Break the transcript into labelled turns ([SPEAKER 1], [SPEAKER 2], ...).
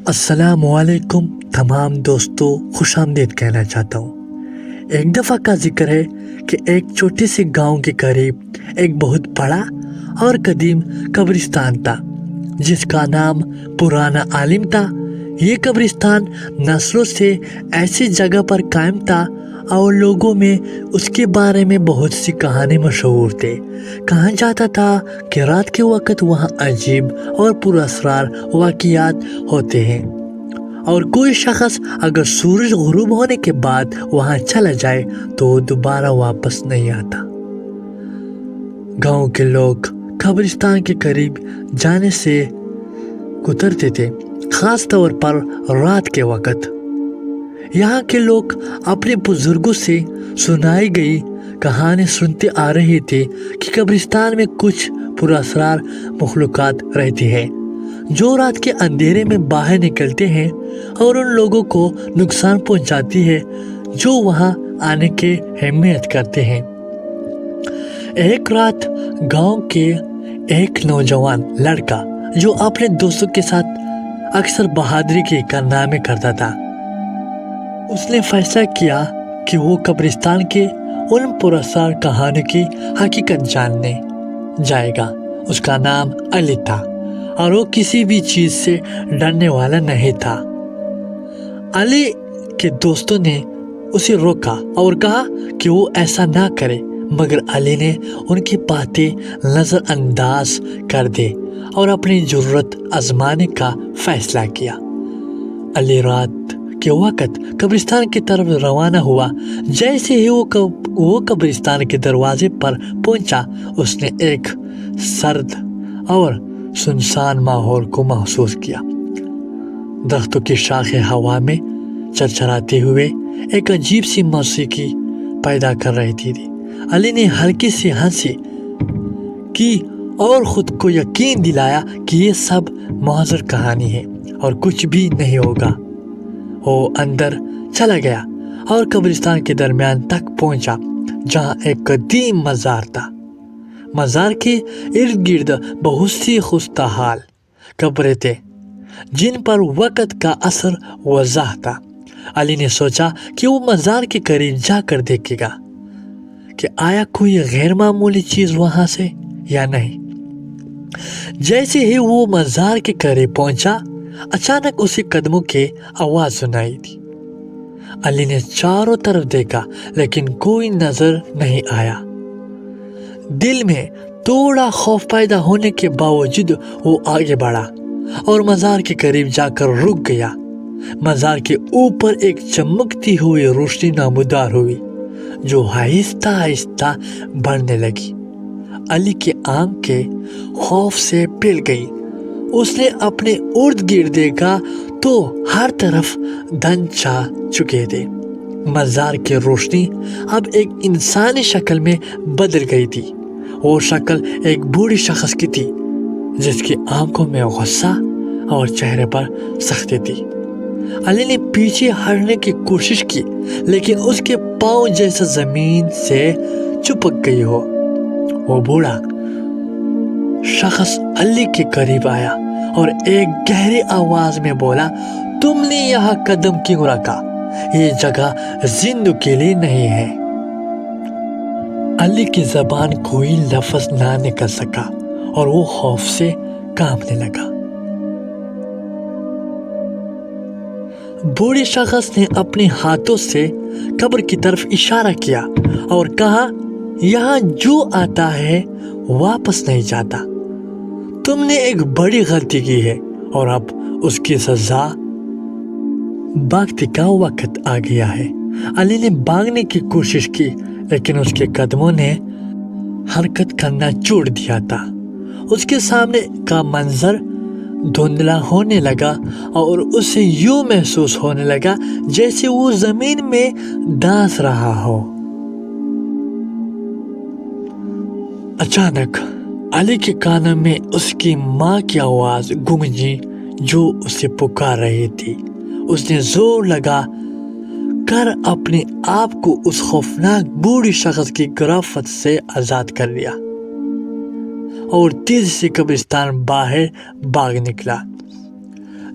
[SPEAKER 1] السلام علیکم تمام دوستوں، خوش آمدید کہنا چاہتا ہوں۔ ایک دفعہ کا ذکر ہے کہ ایک چھوٹے سے گاؤں کے قریب ایک بہت بڑا اور قدیم قبرستان تھا جس کا نام پرانا عالم تھا۔ یہ قبرستان نسلوں سے ایسی جگہ پر قائم تھا اور لوگوں میں اس کے بارے میں بہت سی کہانی مشہور تھے۔ کہا جاتا تھا کہ رات کے وقت وہاں عجیب اور پر اسرار واقعات ہوتے ہیں، اور کوئی شخص اگر سورج غروب ہونے کے بعد وہاں چلا جائے تو وہ دوبارہ واپس نہیں آتا۔ گاؤں کے لوگ قبرستان کے قریب جانے سے گزرتے تھے، خاص طور پر رات کے وقت۔ یہاں کے لوگ اپنے بزرگوں سے سنائی گئی کہانی سنتے آ رہے تھے کہ قبرستان میں کچھ پر اسرار مخلوقات رہتی ہیں جو رات کے اندھیرے میں باہر نکلتے ہیں اور ان لوگوں کو نقصان پہنچاتی ہے جو وہاں آنے کی ہمت کرتے ہیں۔ ایک رات گاؤں کے ایک نوجوان لڑکا جو اپنے دوستوں کے ساتھ اکثر بہادری کے کارنامے کرتا تھا، اس نے فیصلہ کیا کہ وہ قبرستان کے ان پر اسرار کہانیوں کی حقیقت جاننے جائے گا۔ اس کا نام علی تھا اور وہ کسی بھی چیز سے ڈرنے والا نہیں تھا۔ علی کے دوستوں نے اسے روکا اور کہا کہ وہ ایسا نہ کرے، مگر علی نے ان کی باتیں نظر انداز کر دی اور اپنی جرات آزمانے کا فیصلہ کیا۔ علی رات کے وقت قبرستان کی طرف روانہ ہوا۔ جیسے ہی وہ قبرستان کے دروازے پر پہنچا، اس نے ایک سرد اور سنسان ماحول کو محسوس کیا۔ درختوں کی شاخیں ہوا میں چرچراتے ہوئے ایک عجیب سی موسیقی پیدا کر رہی تھی۔ علی نے ہلکی سی ہنسی کی اور خود کو یقین دلایا کہ یہ سب محض کہانی ہے اور کچھ بھی نہیں ہوگا۔ وہ اندر چلا گیا اور قبرستان کے درمیان تک پہنچا جہاں ایک قدیم مزار تھا۔ مزار کے ارد گرد بہت سی خستحال قبریں تھے جن پر وقت کا اثر واضح تھا۔ علی نے سوچا کہ وہ مزار کے قریب جا کر دیکھے گا کہ آیا کوئی غیر معمولی چیز وہاں سے یا نہیں۔ جیسے ہی وہ مزار کے قریب پہنچا، اچانک اسے قدموں کی آواز سنائی دی۔ علی نے چاروں طرف دیکھا لیکن کوئی نظر نہیں آیا۔ دل میں تھوڑا خوف پیدا ہونے کے باوجود وہ آگے بڑھا اور مزار کے قریب جا کر رک گیا۔ مزار کے اوپر ایک چمکتی ہوئی روشنی نمودار ہوئی جو آہستہ آہستہ بڑھنے لگی۔ علی کی آنکھیں خوف سے پھیل گئی۔ اس نے اپنے ارد گرد دیکھا تو ہر طرف دھند چھا چکے تھے۔ مزار کی روشنی اب ایک انسانی شکل میں بدل گئی تھی۔ وہ شکل ایک بوڑھی شخص کی تھی جس کی آنکھوں میں غصہ اور چہرے پر سختی تھی۔ علی نے پیچھے ہٹنے کی کوشش کی لیکن اس کے پاؤں جیسے زمین سے چپک گئی ہو۔ وہ بوڑھا شخص علی کے قریب آیا اور ایک گہری آواز میں بولا، تم نے یہاں قدم کیوں رکھا؟ یہ جگہ زندوں کے لیے نہیں ہے۔ علی کی زبان کوئی لفظ نہ نکل سکا اور وہ خوف سے کانپنے لگا۔ بوڑھے شخص نے اپنے ہاتھوں سے قبر کی طرف اشارہ کیا اور کہا، یہاں جو آتا ہے واپس نہیں جاتا۔ تم نے ایک بڑی غلطی کی ہے اور اب اس کی سزا بھگتنے کا وقت آ گیا ہے۔ علی نے بھاگنے کی کوشش کی لیکن اس کے قدموں نے حرکت کرنا چھوڑ دیا تھا۔ اس کے سامنے کا منظر دھندلا ہونے لگا اور اسے یوں محسوس ہونے لگا جیسے وہ زمین میں دھانس رہا ہو۔ اچانک علی کے کانوں میں اس کی ماں کی آواز گونجی جو اسے پکار رہی تھی۔ اس نے زور لگا کر اپنے آپ کو اس خوفناک بوڑھی شخص کی گرفت سے آزاد کر لیا اور تیزی سے قبرستان باہر بھاگ نکلا۔